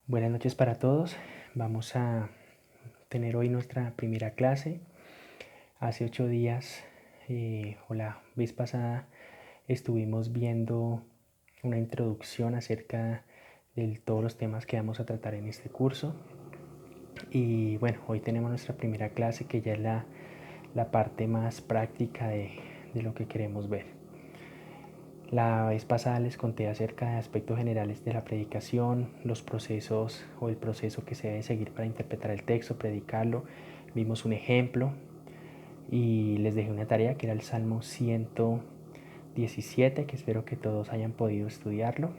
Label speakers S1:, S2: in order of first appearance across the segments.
S1: Buenas noches para todos. Vamos a tener hoy nuestra primera clase. Hace 8 días o la vez pasada estuvimos viendo una introducción acerca de todos los temas que vamos a tratar en este curso. Y bueno, hoy tenemos nuestra primera clase que ya es la parte más práctica de lo que queremos ver. La vez pasada les conté acerca de aspectos generales de la predicación, los procesos o el proceso que se debe seguir para interpretar el texto, predicarlo. Vimos un ejemplo y les dejé una tarea que era el Salmo 117, que espero que todos hayan podido estudiarlo,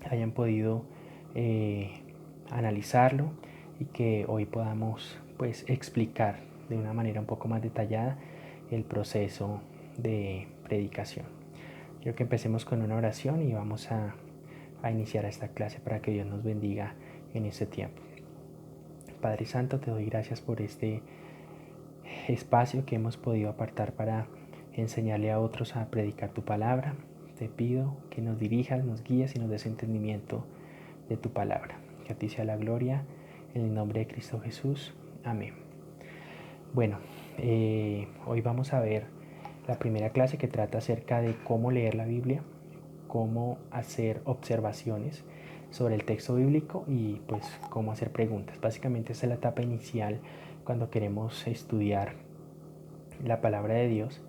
S1: hayan podido analizarlo y que hoy podamos pues explicar de una manera un poco más detallada el proceso de predicación. Quiero que empecemos con una oración y vamos a iniciar esta clase para que Dios nos bendiga en este tiempo. Padre Santo, te doy gracias por este espacio que hemos podido apartar para enseñarle a otros a predicar tu palabra. Te pido que nos dirijas, nos guíes y nos des entendimiento de tu palabra. Que a ti sea la gloria, en el nombre de Cristo Jesús. Amén. Bueno, hoy vamos a ver la primera clase que trata acerca de cómo leer la Biblia, cómo hacer observaciones sobre el texto bíblico y pues cómo hacer preguntas. Básicamente esa es la etapa inicial cuando queremos estudiar la palabra de Dios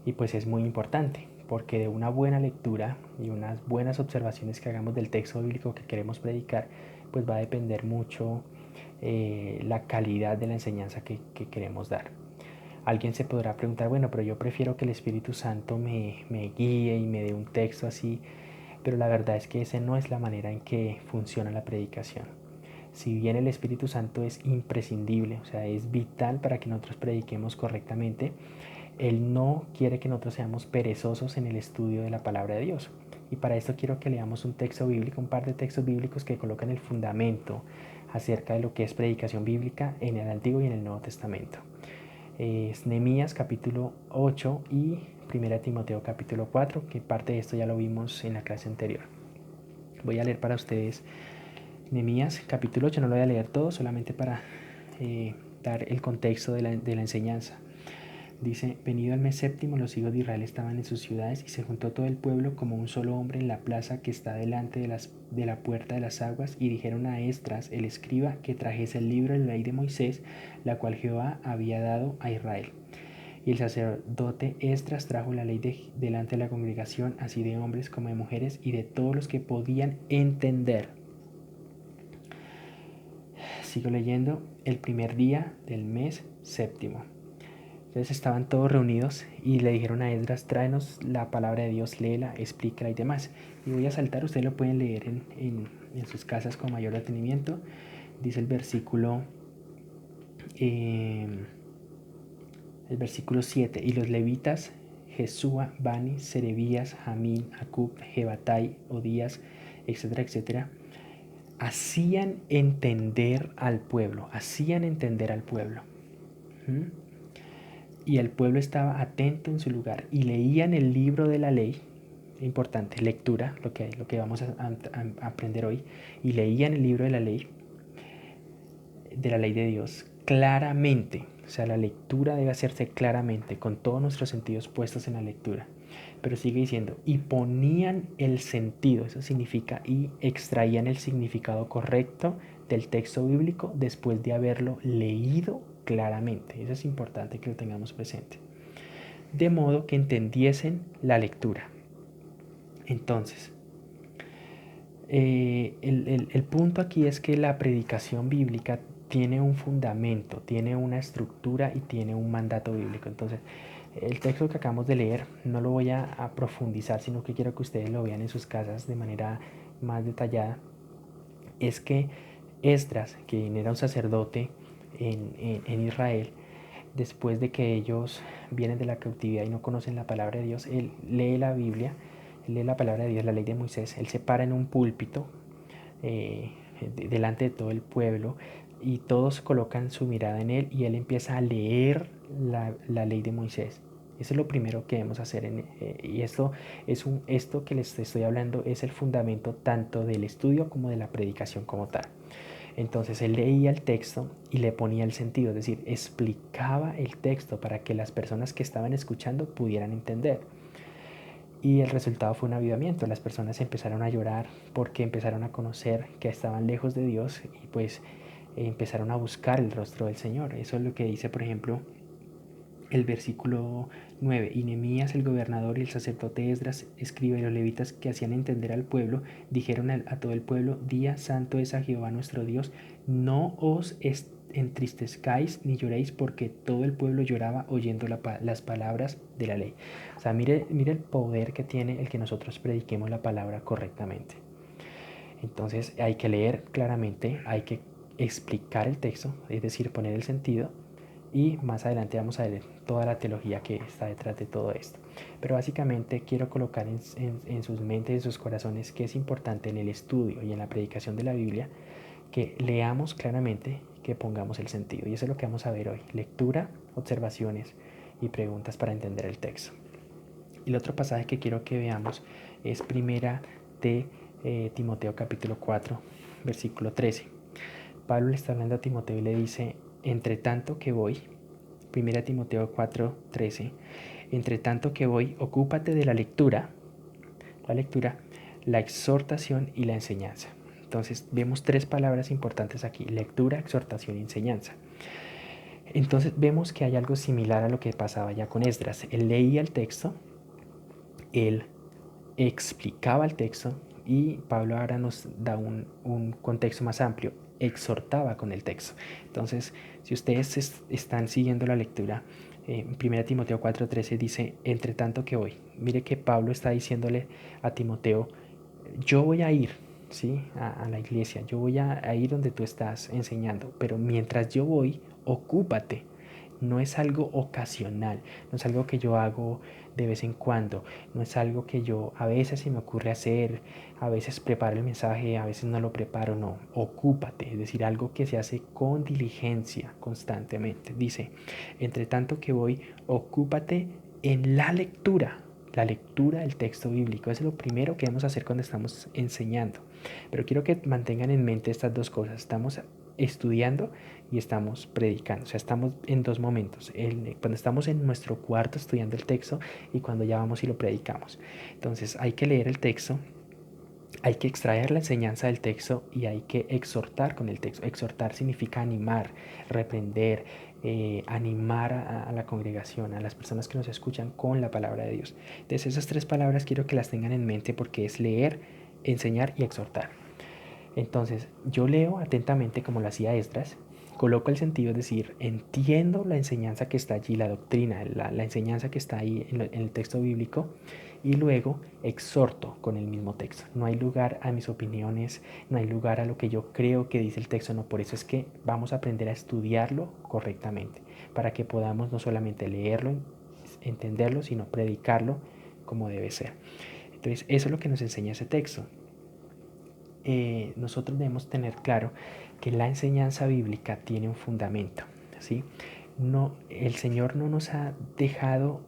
S1: y pues es muy importante porque de una buena lectura y unas buenas observaciones que hagamos del texto bíblico que queremos predicar pues va a depender mucho la calidad de la enseñanza que queremos dar. Alguien se podrá preguntar, bueno, pero yo prefiero que el Espíritu Santo me guíe y me dé un texto así, pero la verdad es que esa no es la manera en que funciona la predicación. Si bien el Espíritu Santo es imprescindible, o sea, es vital para que nosotros prediquemos correctamente, Él no quiere que nosotros seamos perezosos en el estudio de la palabra de Dios. Y para esto quiero que leamos un texto bíblico, un par de textos bíblicos que colocan el fundamento acerca de lo que es predicación bíblica en el Antiguo y en el Nuevo Testamento. Es Nehemías capítulo 8 y 1 Timoteo capítulo 4, que parte de esto ya lo vimos en la clase anterior. Voy a leer para ustedes Nehemías capítulo 8, no lo voy a leer todo, solamente para dar el contexto de la enseñanza. Dice, venido al mes séptimo, los hijos de Israel estaban en sus ciudades y se juntó todo el pueblo como un solo hombre en la plaza que está delante de la puerta de las aguas y dijeron a Esdras, el escriba, que trajese el libro de la ley de Moisés, la cual Jehová había dado a Israel. Y el sacerdote Esdras trajo la ley delante de la congregación, así de hombres como de mujeres y de todos los que podían entender. Sigo leyendo, el primer día del mes séptimo. Entonces estaban todos reunidos y le dijeron a Esdras, tráenos la palabra de Dios, léela, explícala y demás. Y voy a saltar, ustedes lo pueden leer en sus casas con mayor detenimiento. Dice el versículo 7, y los levitas, Jesúa, Bani, Serebías, Jamín, Acub, Jebatai, Odías, etcétera, etcétera, hacían entender al pueblo. Y el pueblo estaba atento en su lugar y leían el libro de la ley, importante, lectura, lo que vamos a aprender hoy, y leían el libro de la ley de Dios claramente. O sea, la lectura debe hacerse claramente, con todos nuestros sentidos puestos en la lectura. Pero sigue diciendo, y ponían el sentido, eso significa, y extraían el significado correcto del texto bíblico después de haberlo leído claramente. Eso es importante que lo tengamos presente. De modo que entendiesen la lectura. Entonces, el punto aquí es que la predicación bíblica tiene un fundamento, tiene una estructura y tiene un mandato bíblico. Entonces, el texto que acabamos de leer no lo voy a profundizar, sino que quiero que ustedes lo vean en sus casas de manera más detallada. Es que Esdras, quien era un sacerdote en Israel, después de que ellos vienen de la cautividad y no conocen la palabra de Dios, él lee la Biblia, él lee la palabra de Dios, la ley de Moisés, él se para en un púlpito delante de todo el pueblo y todos colocan su mirada en él y él empieza a leer la ley de Moisés. Eso es lo primero que debemos hacer. Y esto que les estoy hablando es el fundamento tanto del estudio como de la predicación como tal. Entonces él leía el texto y le ponía el sentido, es decir, explicaba el texto para que las personas que estaban escuchando pudieran entender. Y el resultado fue un avivamiento. Las personas empezaron a llorar porque empezaron a conocer que estaban lejos de Dios y pues empezaron a buscar el rostro del Señor. Eso es lo que dice, por ejemplo, el versículo 9. Y Nehemías el gobernador y el sacerdote Esdras, escriba, y los levitas que hacían entender al pueblo, dijeron a todo el pueblo: día santo es a Jehová nuestro Dios, no os entristezcáis ni lloréis, porque todo el pueblo lloraba oyendo las palabras de la ley. O sea, mire el poder que tiene el que nosotros prediquemos la palabra correctamente. Entonces hay que leer claramente, hay que explicar el texto, es decir, poner el sentido, y más adelante vamos a ver toda la teología que está detrás de todo esto. Pero básicamente quiero colocar en sus mentes, en sus corazones, que es importante en el estudio y en la predicación de la Biblia que leamos claramente, que pongamos el sentido. Y eso es lo que vamos a ver hoy: lectura, observaciones y preguntas para entender el texto. Y el otro pasaje que quiero que veamos es primera de Timoteo capítulo 4, versículo 13. Pablo le está hablando a Timoteo y le dice: entre tanto que voy, primera Timoteo 4, 13, entre tanto que voy, ocúpate de la lectura, la exhortación y la enseñanza. Entonces vemos tres palabras importantes aquí: lectura, exhortación y enseñanza. Entonces vemos que hay algo similar a lo que pasaba ya con Esdras. Él leía el texto, él explicaba el texto, y Pablo ahora nos da un contexto más amplio: exhortaba con el texto. Entonces, si ustedes están siguiendo la lectura, 1 Timoteo 4:13 dice: entre tanto que voy. Mire que Pablo está diciéndole a Timoteo: yo voy a ir, ¿sí?, a la iglesia, yo voy a ir donde tú estás enseñando, pero mientras yo voy, ocúpate. No es algo ocasional, no es algo que yo hago de vez en cuando, no es algo que yo a veces se me ocurre hacer, a veces preparo el mensaje, a veces no lo preparo, no, ocúpate, es decir, algo que se hace con diligencia constantemente. Dice: entre tanto que voy, ocúpate en la lectura del texto bíblico. Eso es lo primero que debemos hacer cuando estamos enseñando. Pero quiero que mantengan en mente estas dos cosas: estamos estudiando y estamos predicando. O sea, estamos en dos momentos: cuando estamos en nuestro cuarto estudiando el texto y cuando ya vamos y lo predicamos. Entonces hay que leer el texto, hay que extraer la enseñanza del texto y hay que exhortar con el texto. Exhortar significa animar, reprender, animar a la congregación, a las personas que nos escuchan con la palabra de Dios. Entonces esas tres palabras quiero que las tengan en mente, porque es leer, enseñar y exhortar. Entonces yo leo atentamente como lo hacía Esdras, coloco el sentido, es decir, entiendo la enseñanza que está allí, la doctrina, la enseñanza que está ahí en el texto bíblico, y luego exhorto con el mismo texto. No hay lugar a mis opiniones, no hay lugar a lo que yo creo que dice el texto, no. Por eso es que vamos a aprender a estudiarlo correctamente, para que podamos no solamente leerlo, entenderlo, sino predicarlo como debe ser. Entonces eso es lo que nos enseña ese texto. Nosotros debemos tener claro que la enseñanza bíblica tiene un fundamento, ¿sí? No, el Señor no nos ha dejado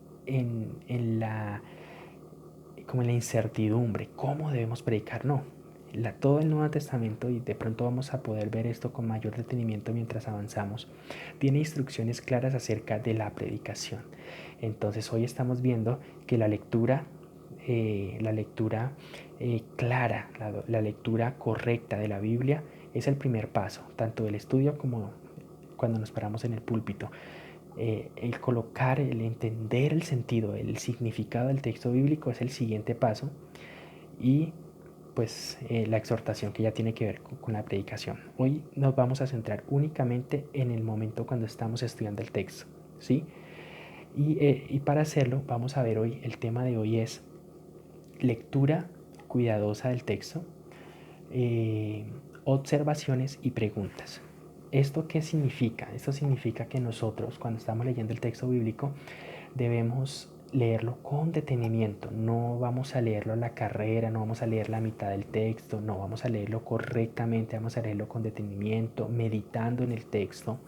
S1: como en la incertidumbre cómo debemos predicar, no. Todo el Nuevo Testamento, y de pronto vamos a poder ver esto con mayor detenimiento mientras avanzamos, tiene instrucciones claras acerca de la predicación. Entonces hoy estamos viendo que la lectura clara, la lectura correcta de la Biblia es el primer paso, tanto del estudio como cuando nos paramos en el púlpito. El colocar, el entender el sentido, el significado del texto bíblico es el siguiente paso, y pues la exhortación, que ya tiene que ver con la predicación. Hoy nos vamos a centrar únicamente en el momento cuando estamos estudiando el texto, ¿sí? Y para hacerlo vamos a ver hoy, el tema de hoy es lectura cuidadosa del texto, observaciones y preguntas. ¿Esto qué significa? Esto significa que nosotros, cuando estamos leyendo el texto bíblico, debemos leerlo con detenimiento. No vamos a leerlo a la carrera, no vamos a leer la mitad del texto, no, vamos a leerlo correctamente, vamos a leerlo con detenimiento, meditando en el texto.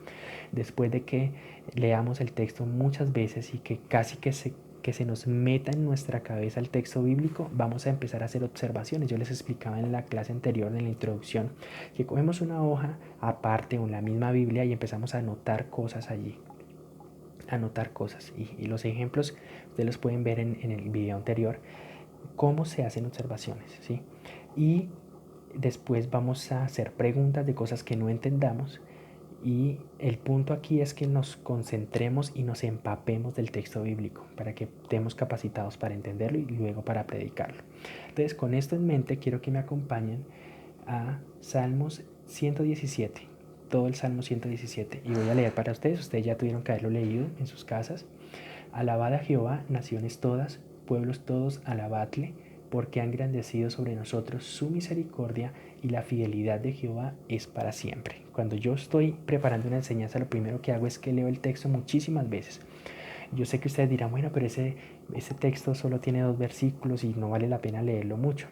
S1: Después de que leamos el texto muchas veces y que casi que se nos meta en nuestra cabeza el texto bíblico, vamos a empezar a hacer observaciones. Yo les explicaba en la clase anterior, en la introducción, que cogemos una hoja aparte o en la misma Biblia y empezamos a anotar cosas allí. Anotar cosas. Y los ejemplos ustedes los pueden ver en el video anterior, cómo se hacen observaciones, ¿sí? Y después vamos a hacer preguntas de cosas que no entendamos. Y el punto aquí es que nos concentremos y nos empapemos del texto bíblico para que estemos capacitados para entenderlo y luego para predicarlo. Entonces, con esto en mente, quiero que me acompañen a Salmos 117, todo el Salmo 117. Y voy a leer para ustedes, ustedes ya tuvieron que haberlo leído en sus casas. Alabad a Jehová, naciones todas, pueblos todos, alabadle, porque ha engrandecido sobre nosotros su misericordia y la fidelidad de Jehová es para siempre. Cuando yo estoy preparando una enseñanza, lo primero que hago es que leo el texto muchísimas veces. Yo sé que ustedes dirán, bueno, pero ese texto solo tiene 2 versículos y no vale la pena leerlo mucho.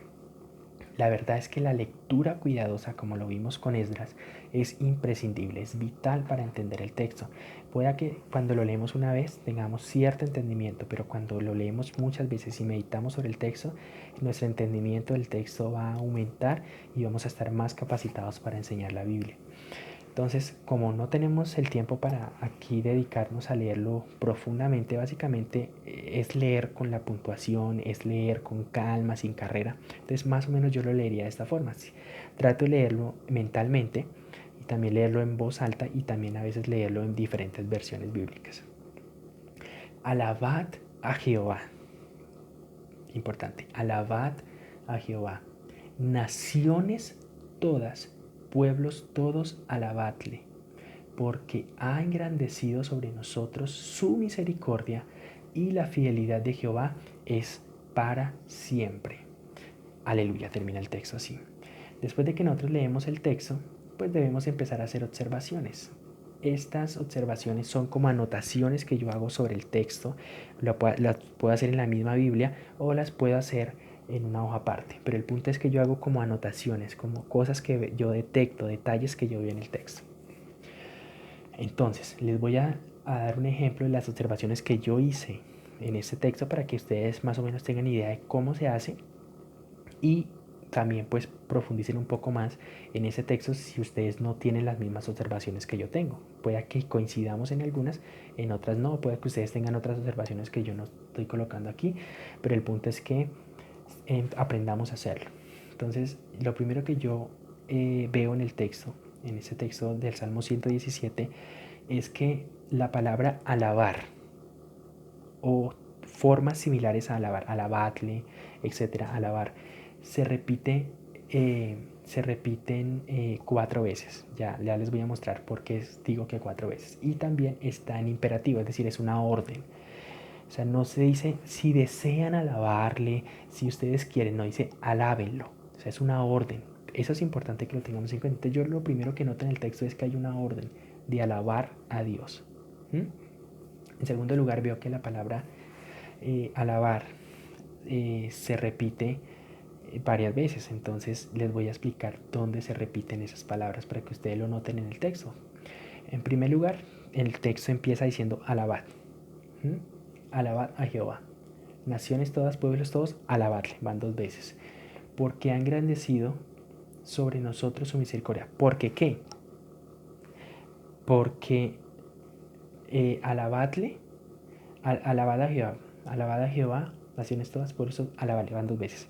S1: La verdad es que la lectura cuidadosa, como lo vimos con Esdras, es imprescindible, es vital para entender el texto. Puede que cuando lo leemos una vez tengamos cierto entendimiento, pero cuando lo leemos muchas veces y meditamos sobre el texto, nuestro entendimiento del texto va a aumentar y vamos a estar más capacitados para enseñar la Biblia. Entonces, como no tenemos el tiempo para aquí dedicarnos a leerlo profundamente, básicamente es leer con la puntuación, es leer con calma, sin carrera. Entonces, más o menos yo lo leería de esta forma. Trato de leerlo mentalmente y también leerlo en voz alta y también a veces leerlo en diferentes versiones bíblicas. Alabad a Jehová. Importante. Alabad a Jehová. Naciones todas, pueblos todos, alabadle, porque ha engrandecido sobre nosotros su misericordia y la fidelidad de Jehová es para siempre. Aleluya, termina el texto así. Después de que nosotros leemos el texto, pues debemos empezar a hacer observaciones. Estas observaciones son como anotaciones que yo hago sobre el texto. Las puedo hacer en la misma Biblia o las puedo hacer en una hoja aparte. Pero el punto es que yo hago como anotaciones, como cosas que yo detecto, detalles que yo veo en el texto. Entonces, les voy a dar un ejemplo de las observaciones que yo hice en este texto para que ustedes más o menos tengan idea de cómo se hace y también pues profundicen un poco más en ese texto si ustedes no tienen las mismas observaciones que yo tengo. Puede que coincidamos en algunas, en otras no, puede que ustedes tengan otras observaciones que yo no estoy colocando aquí, pero el punto es que aprendamos a hacerlo. Entonces, lo primero que yo veo en el texto, en ese texto del Salmo 117, es que la palabra alabar o formas similares a alabar, alabadle, etcétera, alabar, se repite, se repiten 4 veces. Ya les voy a mostrar por qué digo que 4 veces. Y también está en imperativo, es decir, es una orden. O sea, no se dice si desean alabarle, si ustedes quieren, no dice alábenlo. O sea, es una orden. Eso es importante que lo tengamos en cuenta. Yo lo primero que noto en el texto es que hay una orden de alabar a Dios. En segundo lugar, veo que la palabra alabar se repite varias veces. Entonces les voy a explicar dónde se repiten esas palabras para que ustedes lo noten en el texto. En primer lugar, el texto empieza diciendo alabad. Alabad a Jehová. Naciones todas, pueblos todos, alabadle. Van 2 veces. Porque ha engrandecido sobre nosotros su misericordia. ¿Por qué qué? Porque alabadle, alabad a Jehová, naciones todas, pueblos todos, alabadle. Van 2 veces.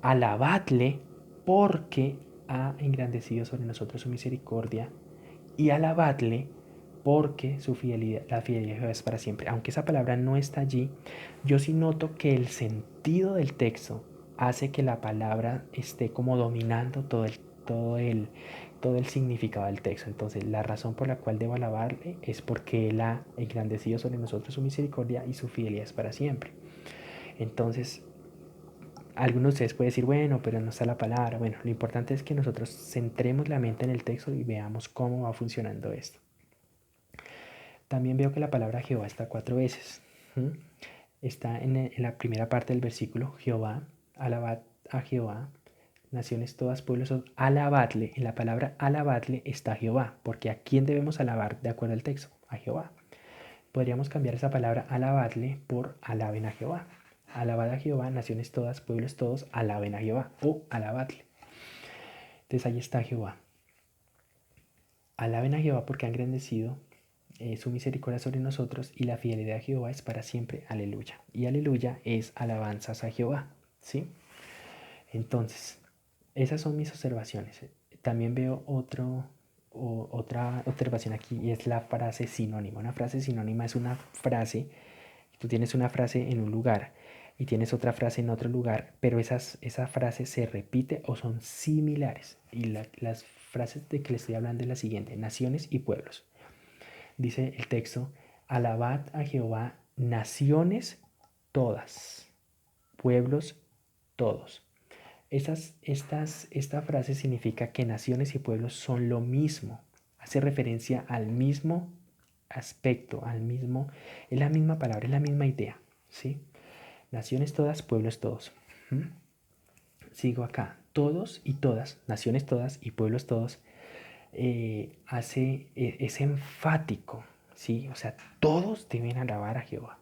S1: Alabadle porque ha engrandecido sobre nosotros su misericordia y alabadle porque su fidelidad, la fidelidad de Jehová es para siempre. Aunque esa palabra no está allí, yo sí noto que el sentido del texto hace que la palabra esté como dominando todo el significado del texto. Entonces, la razón por la cual debo alabarle es porque Él ha engrandecido sobre nosotros su misericordia y su fidelidad es para siempre. Entonces, algunos de ustedes pueden decir, bueno, pero no está la palabra. Bueno, lo importante es que nosotros centremos la mente en el texto y veamos cómo va funcionando esto. También veo que la palabra Jehová está 4 veces. está en la primera parte del versículo, Jehová, alabad a Jehová, naciones todas, pueblos todos, alabadle. En la palabra alabadle está Jehová, porque ¿a quién debemos alabar de acuerdo al texto? A Jehová. Podríamos cambiar esa palabra alabadle por alaben a Jehová. Alabad a Jehová, naciones todas, pueblos todos, alaben a Jehová o alabadle. Entonces ahí está Jehová. Alaben a Jehová porque ha engrandecido su misericordia sobre nosotros y la fidelidad de Jehová es para siempre. Aleluya. Y aleluya es alabanzas a Jehová. ¿Sí? Entonces, esas son mis observaciones. También veo otra observación aquí y es la frase sinónima. Una frase sinónima es una frase, tú tienes una frase en un lugar y tienes otra frase en otro lugar, pero esa frase se repite o son similares. Y las frases de que le estoy hablando es la siguiente: naciones y pueblos. Dice el texto, alabad a Jehová, naciones todas, pueblos todos. Esta frase significa que naciones y pueblos son lo mismo. Hace referencia al mismo aspecto, es la misma palabra, es la misma idea. ¿Sí? Naciones todas, pueblos todos. Sigo acá. Todos y todas, naciones todas y pueblos todos, es enfático. ¿Sí? O sea, todos deben alabar a Jehová.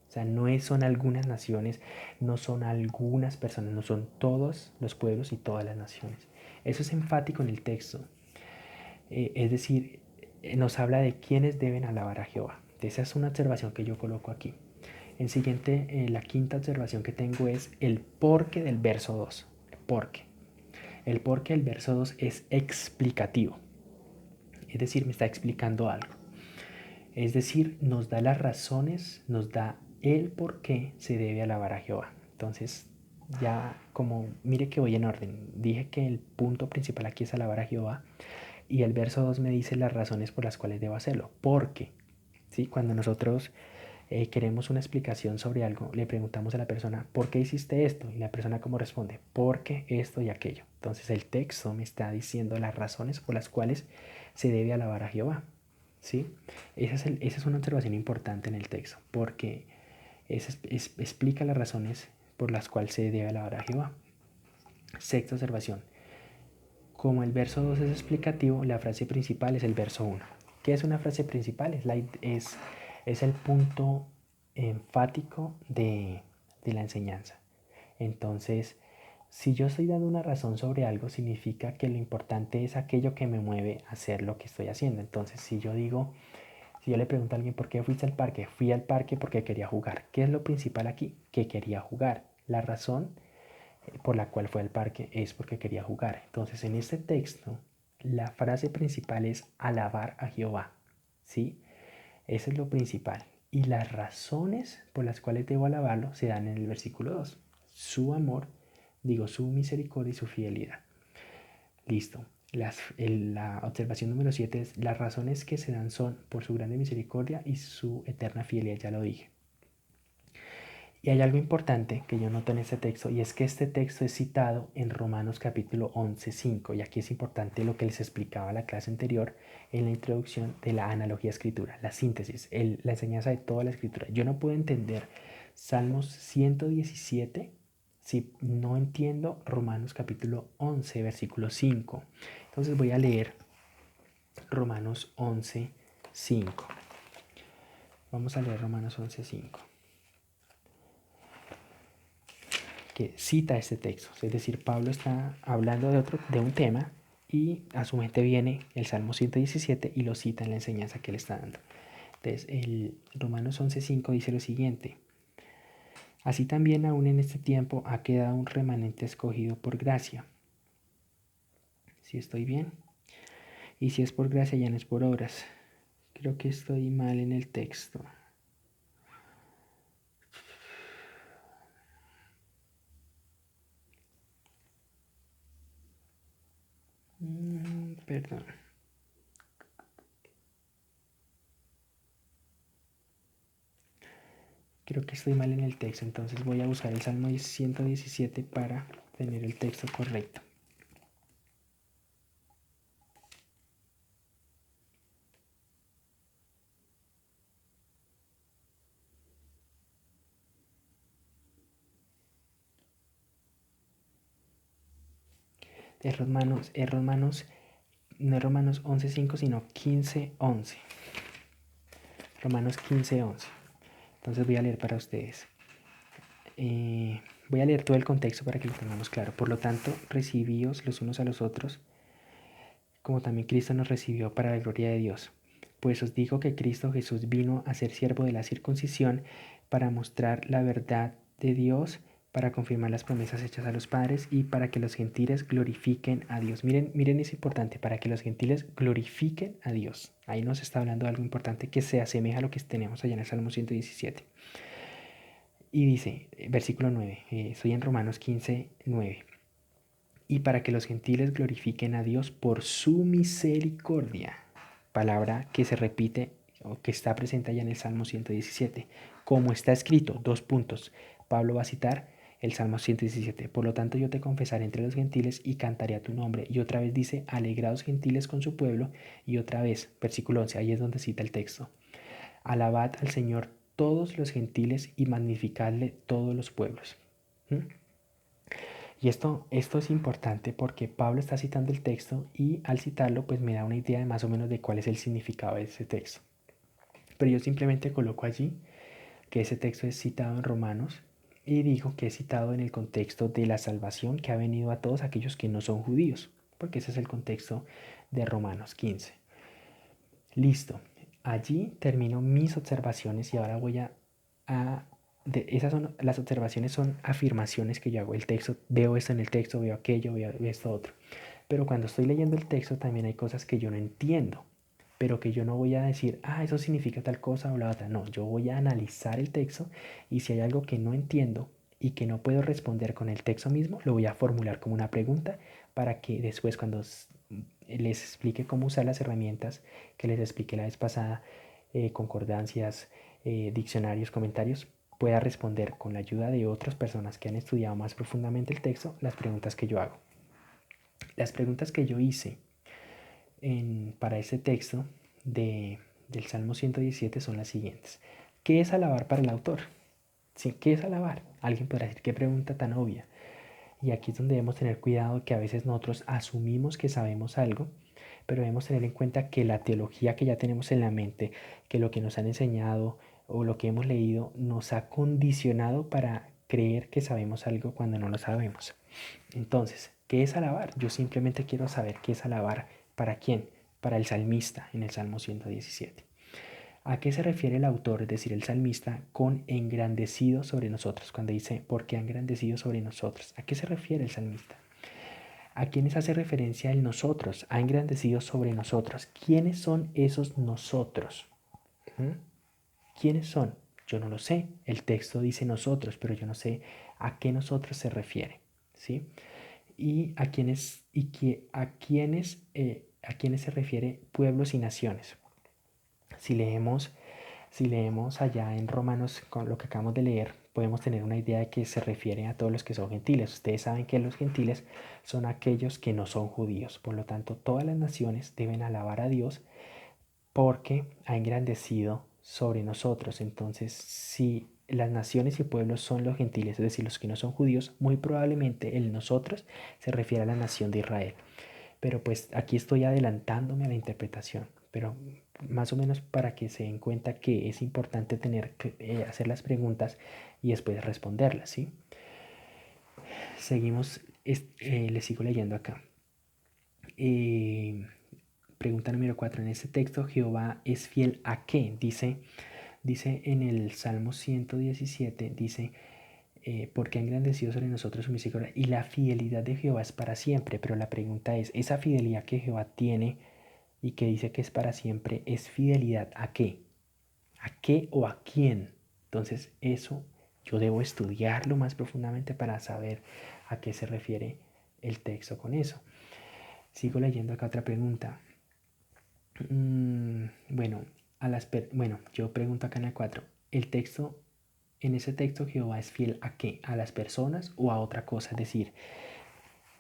S1: O sea, no son algunas naciones, no son algunas personas, no son todos los pueblos y todas las naciones. Eso es enfático en el texto. Es decir, nos habla de quiénes deben alabar a Jehová. Esa es una observación que yo coloco aquí. En siguiente, la quinta observación que tengo es el porqué del verso 2. Porqué. El porqué del verso 2 es explicativo. Es decir, me está explicando algo. Es decir, nos da las razones, nos da el por qué se debe alabar a Jehová. Entonces, ya como mire que voy en orden. Dije que el punto principal aquí es alabar a Jehová y el verso 2 me dice las razones por las cuales debo hacerlo. Porque, ¿sí? Cuando nosotros queremos una explicación sobre algo, le preguntamos a la persona, ¿por qué hiciste esto? Y la persona como responde, porque esto y aquello. Entonces el texto me está diciendo las razones por las cuales se debe alabar a Jehová. ¿Sí? Esa es una observación importante en el texto, porque explica las razones por las cuales se debe alabar a Jehová. Sexta observación. Como el verso 2 es explicativo, la frase principal es el verso 1. ¿Qué es una frase principal? Es el punto enfático de la enseñanza. Entonces, si yo estoy dando una razón sobre algo, significa que lo importante es aquello que me mueve a hacer lo que estoy haciendo. Entonces, si yo le pregunto a alguien por qué fuiste al parque, fui al parque porque quería jugar. ¿Qué es lo principal aquí? Que quería jugar. La razón por la cual fue al parque es porque quería jugar. Entonces, en este texto, la frase principal es alabar a Jehová. ¿Sí? Eso es lo principal. Y las razones por las cuales debo alabarlo se dan en el versículo 2. Su amor, su misericordia y su fidelidad. Listo. La observación número 7 es: las razones que se dan son por su grande misericordia y su eterna fidelidad, ya lo dije. Y hay algo importante que yo noto en este texto, y es que este texto es citado en Romanos capítulo 11:5, y aquí es importante lo que les explicaba la clase anterior en la introducción de la analogía escritura, la síntesis, la enseñanza de toda la escritura. Yo no puedo entender Salmos 117 si no entiendo Romanos capítulo 11, versículo 5. Entonces voy a leer Romanos 11:5. Vamos a leer Romanos 11:5. Que cita este texto. Es decir, Pablo está hablando de un tema y a su mente viene el Salmo 117 y lo cita en la enseñanza que le está dando. Entonces, el Romanos 11:5 dice lo siguiente: así también aún en este tiempo ha quedado un remanente escogido por gracia. ¿Sí estoy bien? Y si es por gracia ya no es por obras. Creo que estoy mal en el texto. Perdón. Creo que estoy mal en el texto, entonces voy a buscar el Salmo 117 para tener el texto correcto. no es Romanos 11:5, sino 15:11. Romanos 15:11. Entonces voy a leer para ustedes. Voy a leer todo el contexto para que lo tengamos claro. Por lo tanto, recibíos los unos a los otros, como también Cristo nos recibió para la gloria de Dios. Pues os digo que Cristo Jesús vino a ser siervo de la circuncisión para mostrar la verdad de Dios, para confirmar las promesas hechas a los padres y para que los gentiles glorifiquen a Dios. Miren, es importante, para que los gentiles glorifiquen a Dios. Ahí nos está hablando de algo importante que se asemeja a lo que tenemos allá en el Salmo 117. Y dice, versículo 9, estoy en Romanos 15:9. Y para que los gentiles glorifiquen a Dios por su misericordia. Palabra que se repite o que está presente allá en el Salmo 117. Como está escrito, 2 puntos. Pablo va a citar el Salmo 117. Por lo tanto, yo te confesaré entre los gentiles y cantaré a tu nombre. Y otra vez dice, alegrados gentiles con su pueblo. Y otra vez, versículo 11, ahí es donde cita el texto. Alabad al Señor todos los gentiles y magnificadle todos los pueblos. Y esto es importante porque Pablo está citando el texto y al citarlo pues me da una idea de más o menos de cuál es el significado de ese texto. Pero yo simplemente coloco allí que ese texto es citado en Romanos y digo que es citado en el contexto de la salvación que ha venido a todos aquellos que no son judíos, porque ese es el contexto de Romanos 15. Listo, allí termino mis observaciones y ahora voy a esas son las observaciones, son afirmaciones que yo hago. El texto, veo esto en el texto, veo aquello, veo esto otro. Pero cuando estoy leyendo el texto también hay cosas que yo no entiendo, pero que yo no voy a decir, eso significa tal cosa o la otra. No, yo voy a analizar el texto y si hay algo que no entiendo y que no puedo responder con el texto mismo, lo voy a formular como una pregunta para que después cuando les explique cómo usar las herramientas que les expliqué la vez pasada, concordancias, diccionarios, comentarios, pueda responder con la ayuda de otras personas que han estudiado más profundamente el texto las preguntas que yo hago. Las preguntas que yo hice para este texto del Salmo 117 son las siguientes. ¿Qué es alabar para el autor? ¿Sí? ¿Qué es alabar? Alguien podrá decir, qué pregunta tan obvia. Y aquí es donde debemos tener cuidado, que a veces nosotros asumimos que sabemos algo, pero debemos tener en cuenta que la teología que ya tenemos en la mente, que lo que nos han enseñado o lo que hemos leído nos ha condicionado para creer que sabemos algo cuando no lo sabemos. Entonces, ¿qué es alabar? Yo simplemente quiero saber qué es alabar. ¿Para quién? Para el salmista en el Salmo 117. ¿A qué se refiere el autor, es decir, el salmista, con engrandecido sobre nosotros? Cuando dice, porque ha engrandecido sobre nosotros. ¿A qué se refiere el salmista? ¿A quiénes hace referencia el nosotros? Ha engrandecido sobre nosotros. ¿Quiénes son esos nosotros? ¿Quiénes son? Yo no lo sé. El texto dice nosotros, pero yo no sé a qué nosotros se refiere. ¿Sí? Y a quiénes se refiere pueblos y naciones. Si leemos allá en Romanos con lo que acabamos de leer, podemos tener una idea de que se refiere a todos los que son gentiles. Ustedes saben que los gentiles son aquellos que no son judíos. Por lo tanto, todas las naciones deben alabar a Dios porque ha engrandecido sobre nosotros. Entonces, si las naciones y pueblos son los gentiles, es decir, los que no son judíos, muy probablemente el nosotros se refiere a la nación de Israel. Pero pues aquí estoy adelantándome a la interpretación, pero más o menos para que se den cuenta que es importante hacer las preguntas y después responderlas, ¿sí? Seguimos, les sigo leyendo acá. Pregunta número 4. En este texto, ¿Jehová es fiel a qué? Dice en el Salmo 117, dice, porque ha engrandecido sobre nosotros su misericordia y la fidelidad de Jehová es para siempre. Pero la pregunta es, esa fidelidad que Jehová tiene y que dice que es para siempre, ¿es fidelidad a qué? ¿A qué o a quién? Entonces eso yo debo estudiarlo más profundamente para saber a qué se refiere el texto con eso. Sigo leyendo acá otra pregunta. Bueno, yo pregunto acá en el 4. En ese texto Jehová es fiel ¿a qué? ¿A las personas o a otra cosa? Es decir,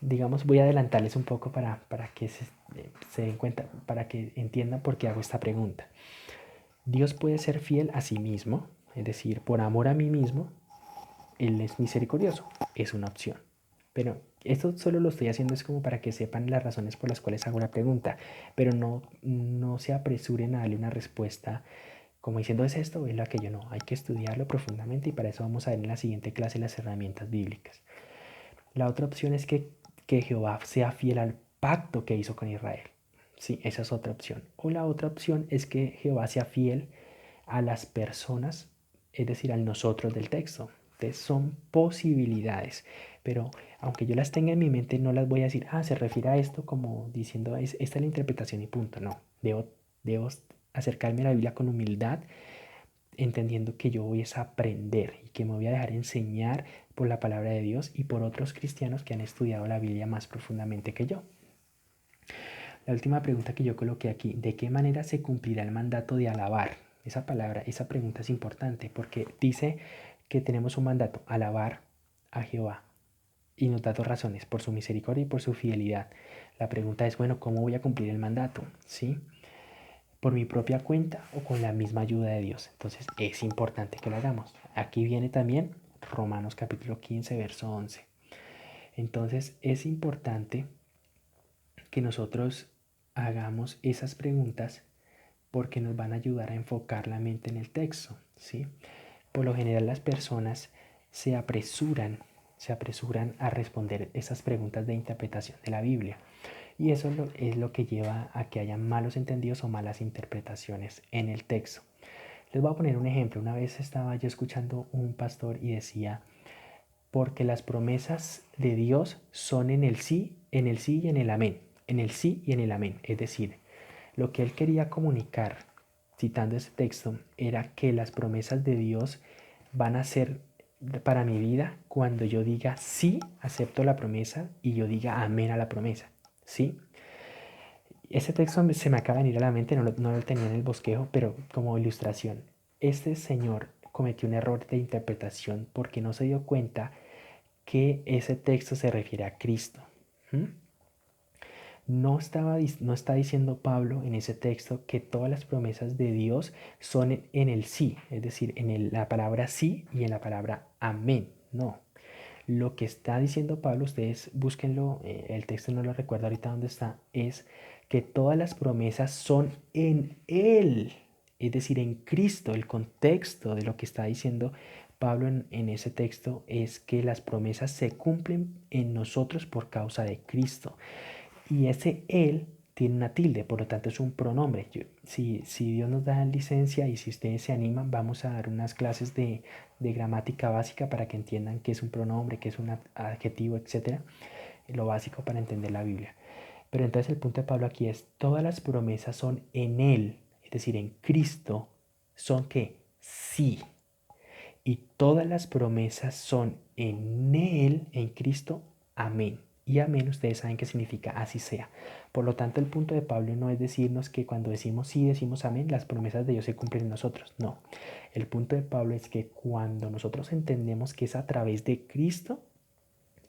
S1: digamos, voy a adelantarles un poco para que se den cuenta, para que entiendan por qué hago esta pregunta. Dios puede ser fiel a sí mismo, es decir, por amor a mí mismo, Él es misericordioso, es una opción. Pero esto solo lo estoy haciendo es como para que sepan las razones por las cuales hago la pregunta, pero no se apresuren a darle una respuesta como diciendo es esto o es lo aquello. No, hay que estudiarlo profundamente y para eso vamos a ver en la siguiente clase las herramientas bíblicas. La otra opción es que Jehová sea fiel al pacto que hizo con Israel. Sí, esa es otra opción. O la otra opción es que Jehová sea fiel a las personas, es decir, al nosotros del texto. Entonces son posibilidades, pero aunque yo las tenga en mi mente, no las voy a decir, se refiere a esto como diciendo, esta es la interpretación y punto. No, debo acercarme a la Biblia con humildad, entendiendo que yo voy a aprender y que me voy a dejar enseñar por la palabra de Dios y por otros cristianos que han estudiado la Biblia más profundamente que yo. La última pregunta que yo coloqué aquí, ¿de qué manera se cumplirá el mandato de alabar? Esa palabra, esa pregunta es importante porque dice que tenemos un mandato, alabar a Jehová. Y nos da dos razones, por su misericordia y por su fidelidad. La pregunta es, bueno, ¿cómo voy a cumplir el mandato? ¿Sí? ¿Por mi propia cuenta o con la misma ayuda de Dios? Entonces es importante que lo hagamos. Aquí viene también Romanos capítulo 15, verso 11. Entonces es importante que nosotros hagamos esas preguntas porque nos van a ayudar a enfocar la mente en el texto, ¿sí? Por lo general las personas se apresuran a responder esas preguntas de interpretación de la Biblia. Y eso es lo que lleva a que haya malos entendidos o malas interpretaciones en el texto. Les voy a poner un ejemplo. Una vez estaba yo escuchando un pastor y decía, porque las promesas de Dios son en el sí y en el amén. En el sí y en el amén. Es decir, lo que él quería comunicar, citando ese texto, era que las promesas de Dios van a ser para mi vida cuando yo diga sí, acepto la promesa y yo diga amén a la promesa. ¿Sí? Ese texto se me acaba de venir a la mente, no lo tenía en el bosquejo, pero como ilustración. Este señor cometió un error de interpretación porque no se dio cuenta que ese texto se refiere a Cristo. ¿Mm? No está diciendo Pablo en ese texto que todas las promesas de Dios son en el sí, es decir, la palabra sí y en la palabra amén. No. Lo que está diciendo Pablo, ustedes búsquenlo, el texto no lo recuerdo ahorita dónde está, es que todas las promesas son en Él, es decir, en Cristo. El contexto de lo que está diciendo Pablo en ese texto es que las promesas se cumplen en nosotros por causa de Cristo. Y ese Él tiene una tilde, por lo tanto es un pronombre. Si Dios nos da licencia y si ustedes se animan, vamos a dar unas clases de gramática básica para que entiendan qué es un pronombre, qué es un adjetivo, etc. Lo básico para entender la Biblia. Pero entonces el punto de Pablo aquí es, todas las promesas son en Él, es decir, en Cristo, son que sí. Y todas las promesas son en Él, en Cristo, amén. Y amén, ustedes saben qué significa así sea. Por lo tanto, el punto de Pablo no es decirnos que cuando decimos sí, decimos amén, las promesas de Dios se cumplen en nosotros. No. El punto de Pablo es que cuando nosotros entendemos que es a través de Cristo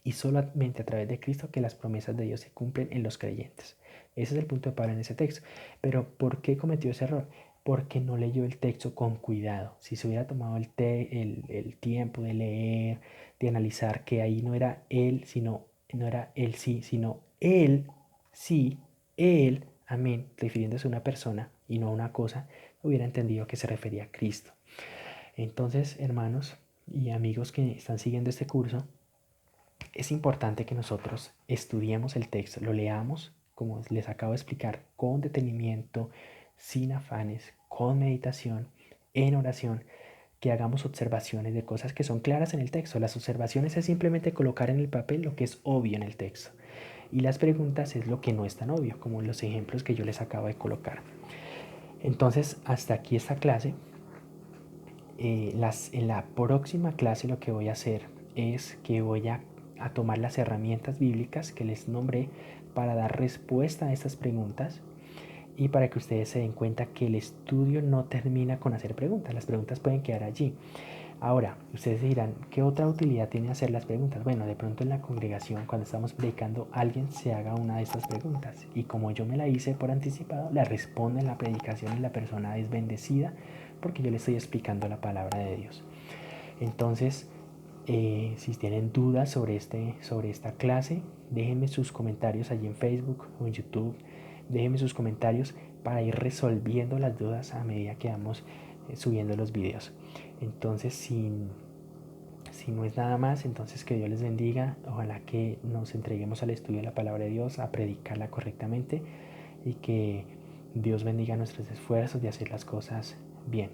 S1: y solamente a través de Cristo que las promesas de Dios se cumplen en los creyentes. Ese es el punto de Pablo en ese texto. Pero ¿por qué cometió ese error? Porque no leyó el texto con cuidado. Si se hubiera tomado el tiempo de leer, de analizar que ahí no era él, no era él sí, sino él sí, él, amén, refiriéndose a una persona y no a una cosa, hubiera entendido que se refería a Cristo. Entonces, hermanos y amigos que están siguiendo este curso, es importante que nosotros estudiemos el texto, lo leamos, como les acabo de explicar, con detenimiento, sin afanes, con meditación, en oración, que hagamos observaciones de cosas que son claras en el texto. Las observaciones es simplemente colocar en el papel lo que es obvio en el texto. Y las preguntas es lo que no es tan obvio, como los ejemplos que yo les acabo de colocar. Entonces, hasta aquí esta clase. En la próxima clase lo que voy a hacer es que voy a tomar las herramientas bíblicas que les nombré para dar respuesta a estas preguntas y para que ustedes se den cuenta que el estudio no termina con hacer preguntas. Las preguntas pueden quedar allí. Ahora, ustedes dirán, ¿qué otra utilidad tiene hacer las preguntas? Bueno, de pronto en la congregación, cuando estamos predicando, alguien se haga una de estas preguntas. Y como yo me la hice por anticipado, la responde en la predicación y la persona es bendecida porque yo le estoy explicando la palabra de Dios. Entonces, Si tienen dudas sobre esta clase, déjenme sus comentarios allí en Facebook o en YouTube. Déjenme sus comentarios para ir resolviendo las dudas a medida que vamos subiendo los videos. Entonces, si no es nada más, entonces que Dios les bendiga. Ojalá que nos entreguemos al estudio de la palabra de Dios, a predicarla correctamente y que Dios bendiga nuestros esfuerzos de hacer las cosas bien.